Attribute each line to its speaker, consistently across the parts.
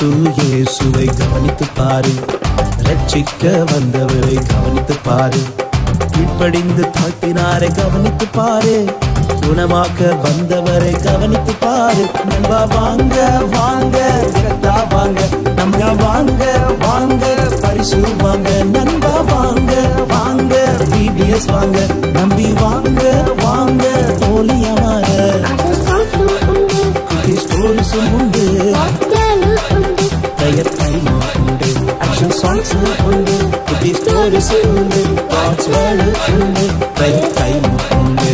Speaker 1: கிறிஸ்து இயேசுவை கவனித்து பாரு, ரட்சிக்க வந்தவரை கவனித்து பாரு, கீழ்ப்படிந்து தாழ்த்தினாரை கவனித்து பாரு, குணமாக்க வந்தவரை கவனித்து பாரு. நண்பா வாங்க வாங்க கத்தா வாங்க, நம்பா வாங்க வாங்க பரிசு வாங்க, நண்பா வாங்க வாங்க பிபிஎஸ் வாங்க, நம்பி வாங்க வாங்க தோழியமாற ஸ்டோரிஸும் உண்டு, பிரயர் டைமும் உண்டு, ஆக்ஷன் சாங்ஸும் உண்டு, குட்டி ஸ்டோரிஸும் உண்டு, தாட்ஸ் வேர்டு உண்டு, பிரயர் டைமும் உண்டு.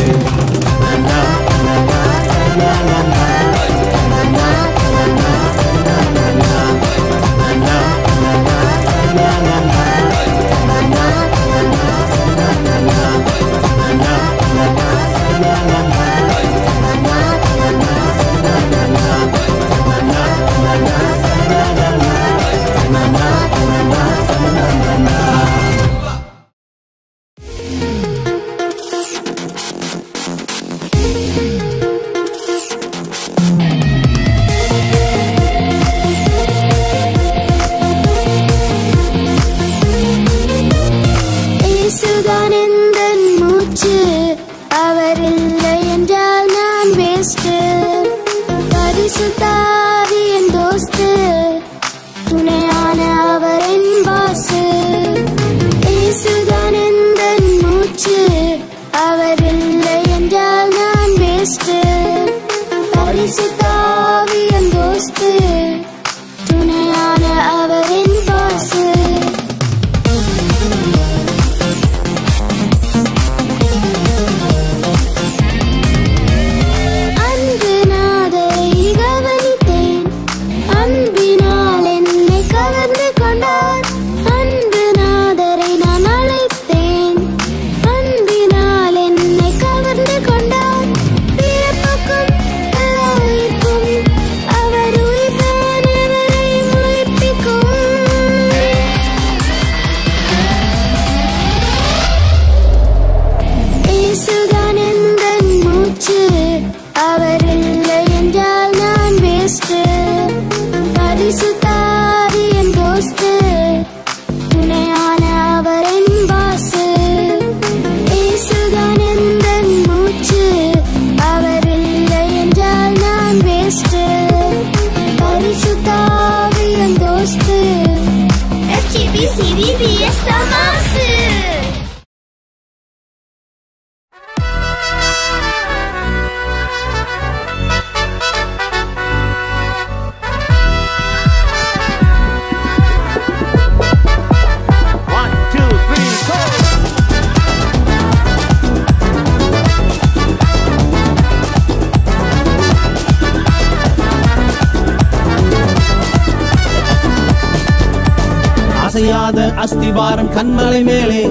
Speaker 1: அசையாத அஸ்திவாரம் கண்மலை மேலே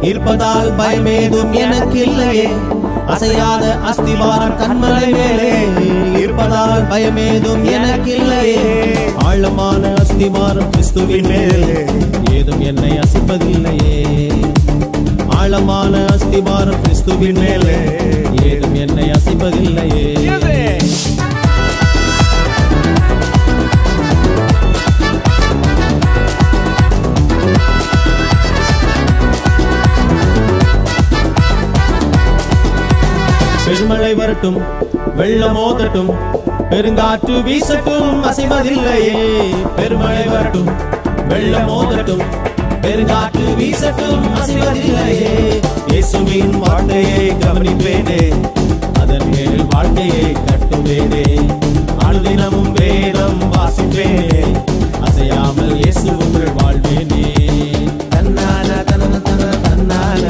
Speaker 1: இருப்பதால் பயமேதும் எனக்கு இல்லையே, அசையாத அஸ்திவாரம் கண்மலை மேலே இருப்பதால் பயமேதும் எனக்கு இல்லையே, ஆழமான அஸ்திவாரம் கிறிஸ்துவின் மேலே ஏதும் என்னை அசைப்பதில்லையே, ஆழமான அஸ்திவாரம் கிறிஸ்துவின் மேலே ஏதும் என்னை அசைப்பதில்லையே. பெருமழை வரட்டும், வெள்ளம் மோதட்டும், பெருங்காற்று வீசட்டும், அசைவதில்லையே. பெருமழை வரட்டும், வெள்ளம் மோதட்டும், பெருங்காற்று வீசட்டும், அசைவதில்லையே. இயேசுவின் வார்த்தையை கவனிப்பேனே, அதன் மேல் வாழ்க்கையை கட்டுவேனே, அனுதினமும் வேதம் வாசிப்பேனே, அசையாமல் இயேசுவுக்குள் வாழ்வேனே. தன்னால தன தன தன்னால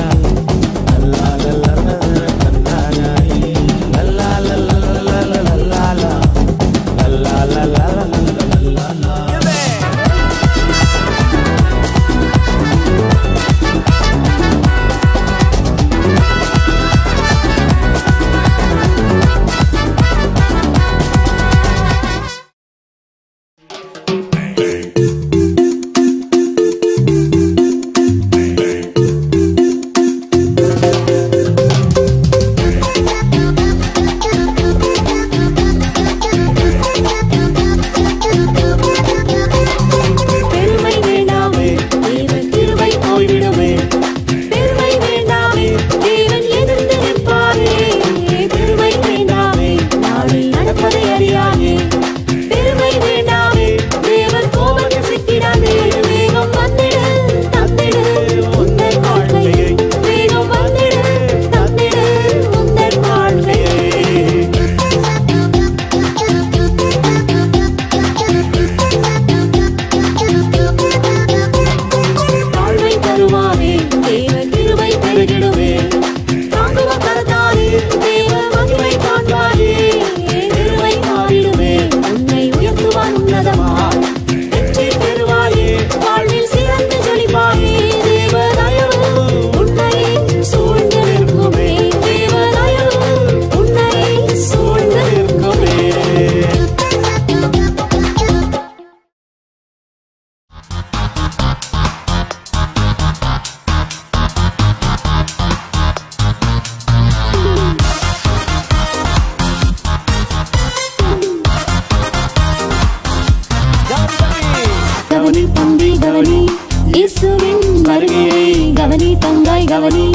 Speaker 2: கவனி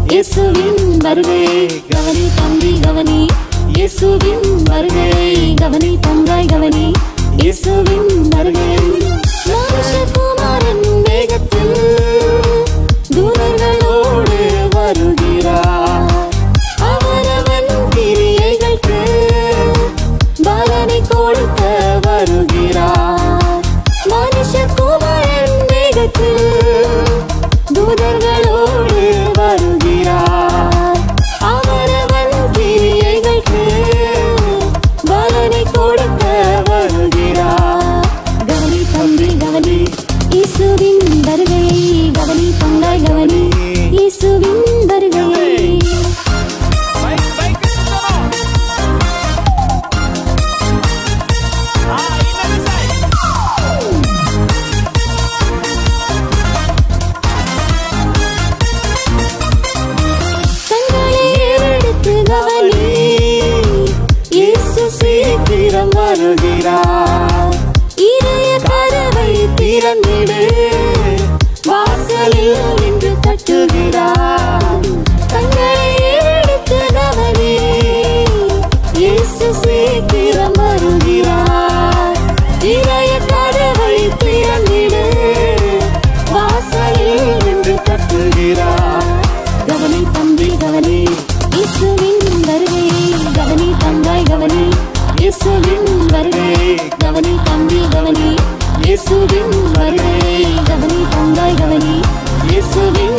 Speaker 2: இயேசுவின் வருகையை கவனி தம்பி கவனி இயேசுவின் வருகையை கவனி தங்காய் கவனி இயேசுவின் வருகையை மனுஷகுமாரன் வேகத்தில் தூதர்களோடு வருகிறார் அவரவன் கிரியைகளுக்கு பலனை கொடுக்க வருகிறார் மனுஷகுமாரன் வேகத்தில் தூதர்களோடு வருகிறார் அவரவன் கிரியைகளுக்கு பலனை கொடுக்க வருகிறார் கவனி தம்பி கவனி இயேசுவின் வருகையை கவனி தங்காய் கவனி இயேசுவின் வருகையை சீக்கிரம் வருகிறார் இதய கதவை திறந்திடு வாசலில் நின்று தட்டுகிறார் தங்களை எடுத்து கவனி இயேசு சீக்கிரம் வருகிறார் இதய கதவை திறந்திடு வாசலில் நின்று தட்டுகிறார் கவனி தம்பி கவனி இயேசுவின் வருகையை கவனி தங்காய் கவனி இயேசுவின் வருகையை கவனி தம்பி கவனி இயேசுவின் வருகையை கவனி தங்காய் கவனி இயேசுவின்